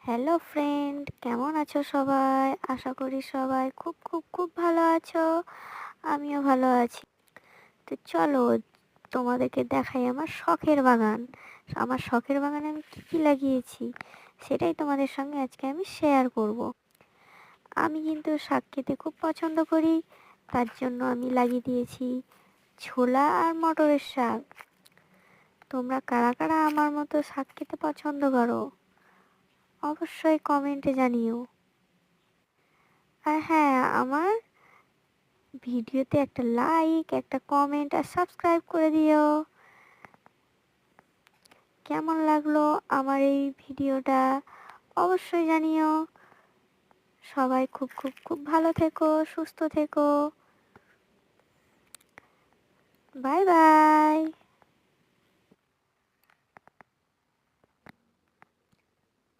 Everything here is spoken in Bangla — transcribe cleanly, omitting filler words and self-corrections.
হ্যালো ফ্রেন্ড, কেমন আছো সবাই? আশা করি সবাই খুব খুব খুব ভালো আছো। আমিও ভালো আছি। তো চলো তোমাদেরকে দেখাই আমার শখের বাগান। আমার শখের বাগানে আমি কি কি লাগিয়েছি সেটাই তোমাদের সঙ্গে আজকে আমি শেয়ার করব। আমি কিন্তু শাক খেতে খুব পছন্দ করি, তার জন্য আমি লাগিয়ে দিয়েছি ছোলা আর মটরের শাক। তোমরা কারা কারা আমার মতো শাক খেতে পছন্দ করো অবশ্যই কমেন্টে জানিও। আর হ্যাঁ, আমার ভিডিওতে একটা লাইক, একটা কমেন্ট আর সাবস্ক্রাইব করে দিও। কেমন লাগলো আমার এই ভিডিওটা অবশ্যই জানিও। সবাই খুব খুব খুব ভালো থেকো, সুস্থ থেকো। Bye bye.